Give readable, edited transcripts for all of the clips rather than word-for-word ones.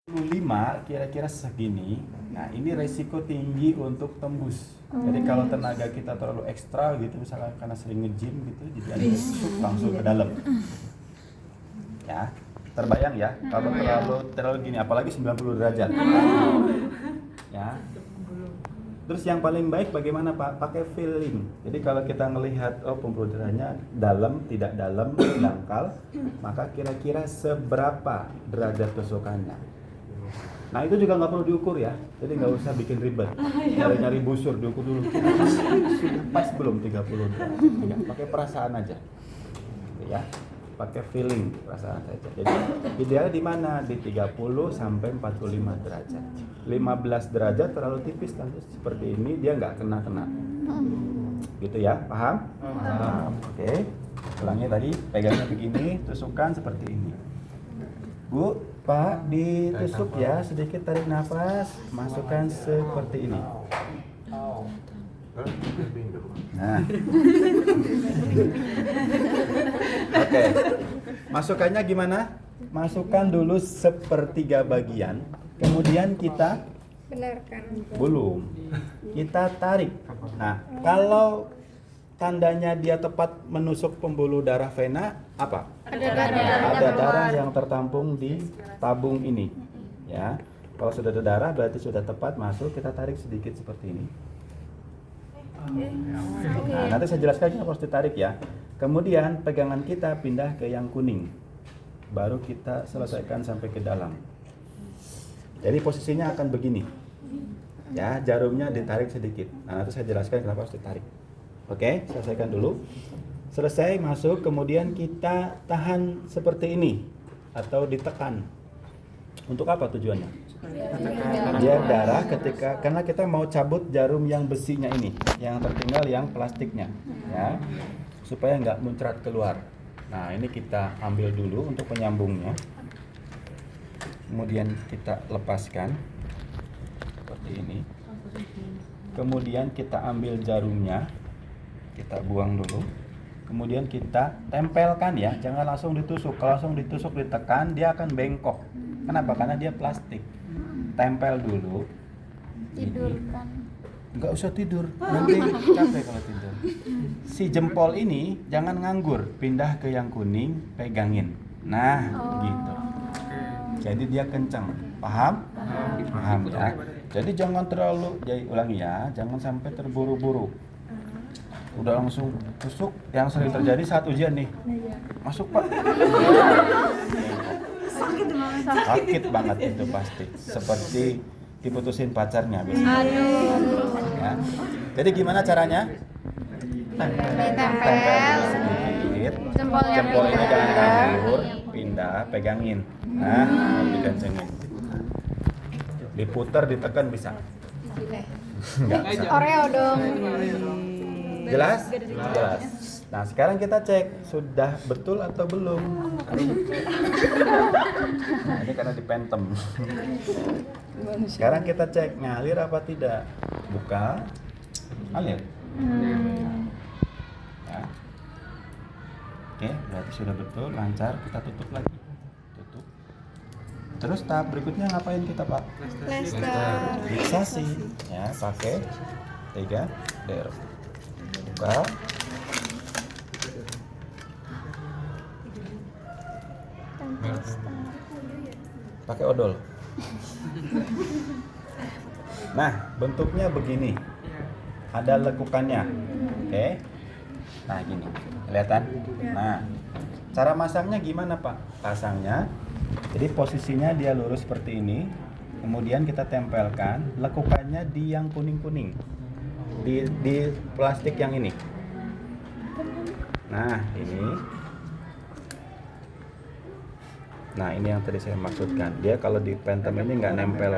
5 kira-kira segini. Nah, ini resiko tinggi untuk tembus. Jadi kalau tenaga kita terlalu ekstra gitu, misalnya karena sering nge-gym gitu, jadi ada tusuk langsung ke dalam. Ya, terbayang ya, kalau terlalu gini, apalagi 90 derajat. Ya. Terus yang paling baik bagaimana Pak? Pakai feeling. Jadi kalau kita melihat pembuluh darahnya dalam, tidak dalam, dangkal, maka kira-kira seberapa derajat tusukannya. Nah itu juga nggak perlu diukur ya, jadi nggak usah bikin ribet. Nyari-nyari busur, diukur dulu. Sudah pas belum 30 derajat? Enggak, pakai perasaan aja. Ya, pakai feeling, perasaan saja. Jadi idealnya di mana? Di 30 sampai 45 derajat. 15 derajat terlalu tipis kan, seperti ini dia nggak kena-kena. Gitu ya, paham? Oke. Ulangi tadi, pegangnya begini, tusukkan seperti ini. Bu, Pak, ditusuk ya, sedikit tarik nafas, masukkan seperti ini. Nah. Oke. Masukannya gimana? Masukkan dulu sepertiga bagian, kemudian kita benarkan. belum. Kita tarik. Nah, kalau tandanya dia tepat menusuk pembuluh darah vena, apa? Ada darah yang tertampung di tabung ini. Ya. Kalau sudah ada darah berarti sudah tepat masuk, kita tarik sedikit seperti ini. Nah, nanti saya jelaskan kenapa harus ditarik ya. Kemudian pegangan kita pindah ke yang kuning. Baru kita selesaikan sampai ke dalam. Jadi posisinya akan begini. Ya, jarumnya ditarik sedikit. Nah, nanti saya jelaskan kenapa harus ditarik. Oke, selesaikan dulu. Selesai masuk, kemudian kita tahan seperti ini atau ditekan. Untuk apa tujuannya? Biar darah karena kita mau cabut jarum yang besinya ini, yang tertinggal yang plastiknya, ya, supaya nggak muncrat keluar. Nah, ini kita ambil dulu untuk penyambungnya. Kemudian kita lepaskan seperti ini. Kemudian kita ambil jarumnya, kita buang dulu. Kemudian kita tempelkan ya, jangan langsung ditusuk. Kalau langsung ditusuk ditekan, dia akan bengkok. Kenapa? Karena dia plastik. Tempel dulu. Tidurkan. Enggak usah tidur, nanti capek kalau tidur. Si jempol ini jangan nganggur, pindah ke yang kuning, pegangin. Nah, gitu. Jadi dia kencang. Paham? Paham ya. Jadi jangan terlalu, ulangi ya, jangan sampai terburu-buru. Udah langsung tusuk, yang sering terjadi saat ujian nih. Masuk Pak. Sakit banget itu pasti. Seperti diputusin pacarnya biasanya. Ya. Jadi gimana caranya? Tempel sedikit. Jempolnya jangan kabur, pindah, pegangin. Nah, dikencengin. Diputar, ditekan bisa. Enggak bisa. Oreo dong. Jelas? Jelas. Nah, sekarang kita cek sudah betul atau belum. Nah, ini karena dipentem. Sekarang kita cek ngalir apa tidak. Buka. Ngalir. Ya. Oke, berarti sudah betul, lancar. Kita tutup lagi. Tutup. Terus tahap berikutnya ngapain kita, Pak? Fiksasi. Ya, pakai 3 der. Buka. Pakai odol. Nah, bentuknya begini. Ada lekukannya. Oke. Nah, gini. Kelihatan? Nah, cara masangnya gimana, Pak? Pasangnya. Jadi posisinya dia lurus seperti ini. Kemudian kita tempelkan lekukannya di yang kuning-kuning. Di plastik yang ini. Nah, ini. Nah, ini yang tadi saya maksudkan. Dia kalau di pentem ini nggak nempel.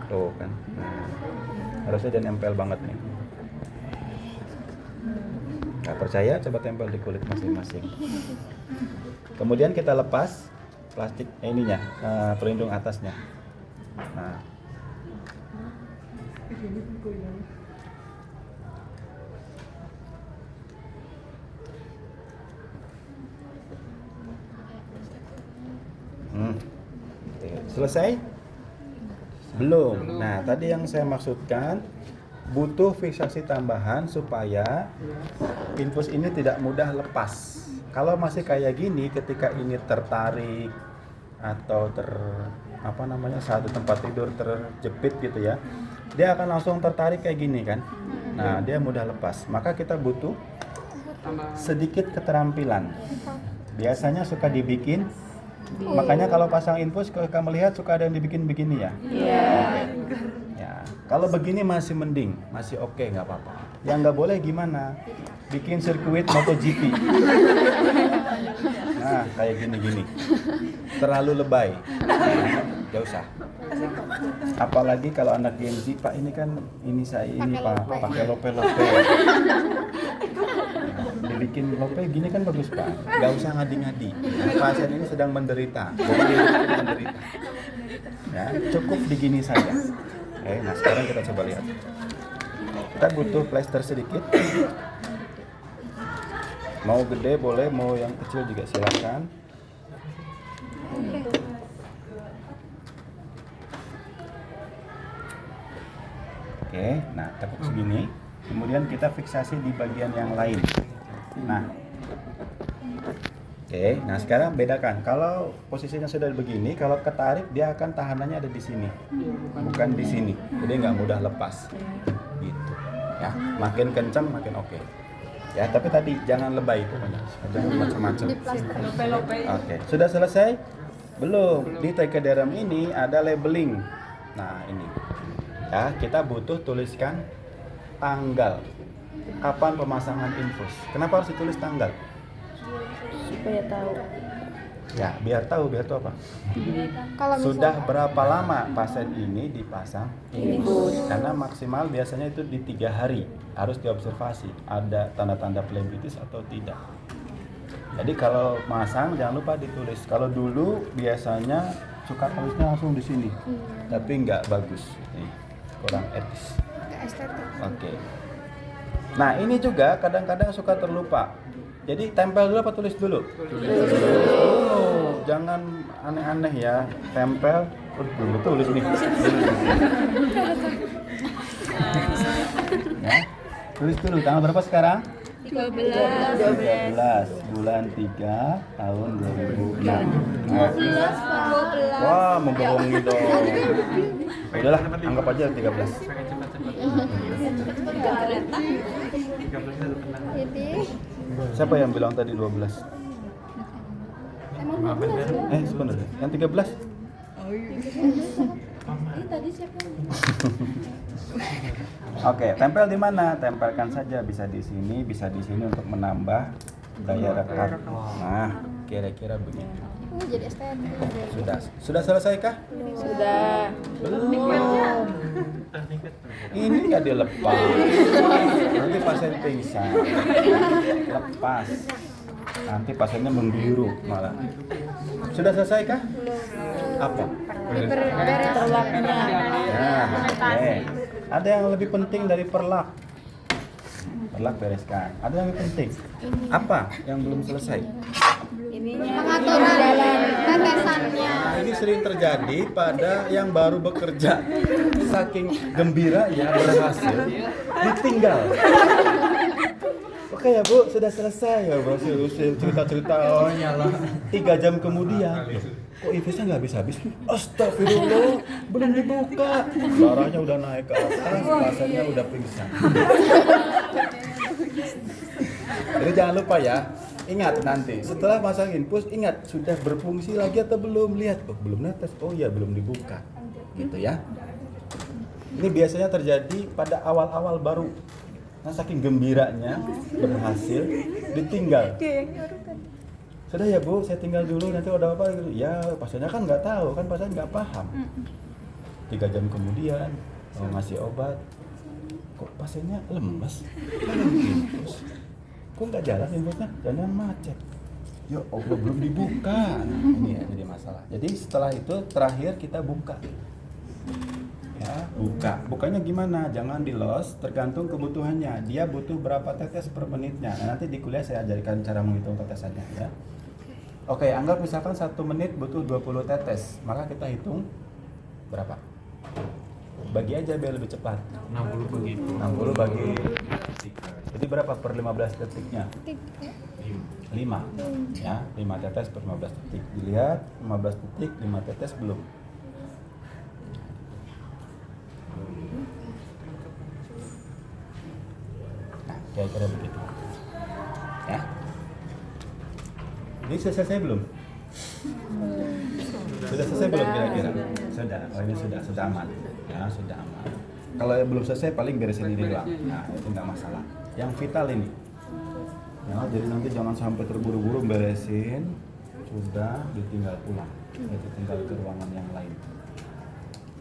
Tuh kan. Nah, harusnya dia nempel banget nih. Nggak percaya? Coba tempel di kulit masing-masing. Kemudian kita lepas plastik ininya, pelindung atasnya. Nah. Selesai? Belum. Nah, tadi yang saya maksudkan butuh fiksasi tambahan supaya infus ini tidak mudah lepas. Kalau masih kayak gini, ketika ini tertarik atau saat di tempat tidur terjepit gitu ya, dia akan langsung tertarik kayak gini kan. Nah, dia mudah lepas. Maka kita butuh sedikit keterampilan. Biasanya suka dibikin. Makanya kalau pasang infus, kalau kamu lihat suka ada yang dibikin begini ya. Ya, kalau begini masih mending, masih oke, nggak apa-apa. Yang nggak boleh gimana? Bikin sirkuit MotoGP. Nah, kayak gini-gini. Terlalu lebay. Nggak usah. Apalagi kalau anak Gen Z, Pak, ini kan Pak, pakai lope-lope. Dibikin lope gini kan bagus, Pak. Nggak usah ngadi-ngadi. Pasien ini sedang menderita. Jadi menderita. Ya, cukup digini saja. Nah sekarang kita coba lihat. Kita butuh plester sedikit. Mau gede boleh, mau yang kecil juga silakan. Oke, nah tekuk segini. Kemudian kita fiksasi di bagian yang lain. Nah, nah sekarang bedakan. Kalau posisinya sudah begini, kalau ketarik dia akan tahanannya ada di sini, bukan di sini. Jadi nggak mudah lepas. Gitu. Ya, makin kencang makin oke. Ya, tapi tadi jangan lebay pokoknya. Jangan macam-macam. Oke, sudah selesai? Belum. Di trichoderm ini ada labeling. Nah, ini. Ya, kita butuh tuliskan tanggal. Kapan pemasangan infus? Kenapa harus ditulis tanggal? Supaya tahu. Ya, biar tahu apa? Kalau Sudah berapa lama pasien ini dipasang infus? Karena maksimal biasanya itu di 3 hari. Harus diobservasi ada tanda-tanda phlebitis atau tidak. Jadi kalau masang jangan lupa ditulis. Kalau dulu biasanya suka tulisnya langsung di sini. Tapi nggak bagus. Kurang etis. estetik. Oke. Nah, ini juga kadang-kadang suka terlupa. Jadi tempel dulu apa tulis dulu? Oh, jangan aneh-aneh ya. Tempel, belum tulis nih. Ya. Tulis dulu. Tanggal berapa sekarang? 13 bulan 3 tahun 2006. Nah. Wah, membohongi dong. Udahlah, anggap aja 13. Jadi Siapa yang bilang tadi 12? Sebenarnya yang 13? Oke, tempel di mana? Tempelkan saja, bisa di sini, bisa di sini untuk menambah daya rekat. Nah, kira-kira begitu. jadi estetik. Sudah selesai kah? Sudah. Belum. Ini nggak dilepas. Nanti pasien pingsan. Lepas. Nanti pasiennya membiru malah. Sudah selesai kah? Apa? Perlaknya. Nah, oke. Ada yang lebih penting dari perlak. Perlak bereskan. Ada yang lebih penting. Apa yang belum selesai? Pengaturan tetesannya. Nah, ini sering terjadi pada yang baru bekerja. Saking gembira ya berhasil, ditinggal. Oke ya Bu, sudah selesai ya bro. Cerita-cerita 3 jam kemudian. Kok infusnya nggak habis-habis? Astagfirullah, belum dibuka. Darahnya udah naik ke atas, pasiennya udah pingsan. Jadi jangan lupa ya, ingat nanti setelah pasang infus, ingat sudah berfungsi lagi atau belum. Lihat, belum netes, oh ya belum dibuka, gitu ya. Ini biasanya terjadi pada awal-awal baru. Nah, saking gembiranya berhasil, ditinggal. Sudah ya Bu, saya tinggal dulu, nanti ada apa gitu. Ya pasiennya kan nggak tahu, kan pasien nggak paham. 3 jam kemudian ngasih obat, kok pasiennya lemes, infus. Kok nggak jalan infusnya? Jangan macet. Ya Allah, belum dibuka. Nah, ini ya jadi masalah. Jadi setelah itu terakhir kita buka. Ya, bukanya gimana? Jangan di los, tergantung kebutuhannya. Dia butuh berapa tetes per menitnya. Nah, nanti di kuliah saya ajarkan cara menghitung tetesannya ya. Oke, anggap misalkan 1 menit butuh 20 tetes, maka kita hitung berapa? Bagi aja biar lebih cepat. 60 bagi 60 bagi jadi berapa per 15 detiknya? 5 ya, 5 tetes per 15 detik. Dilihat 15 detik 5 tetes belum? Nah, kira-kira begitu. Ya. Ini sudah selesai belum? Sudah selesai belum kira-kira? Sudah. Oh, ini sudah aman. Ya, sudah aman. Kalau yang belum selesai paling beresin ini doang. Nah, itu nggak masalah. Yang vital ini. Ya, jadi nanti jangan sampai terburu-buru beresin, sudah ditinggal pulang. Itu tinggal ke ruangan yang lain.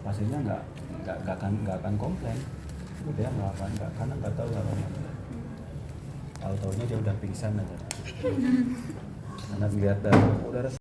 Pasiennya nggak akan komplain. Dia nggak akan karena nggak tahu apa. Tahu-taunya dia udah pingsan aja. Karena lihat dari udara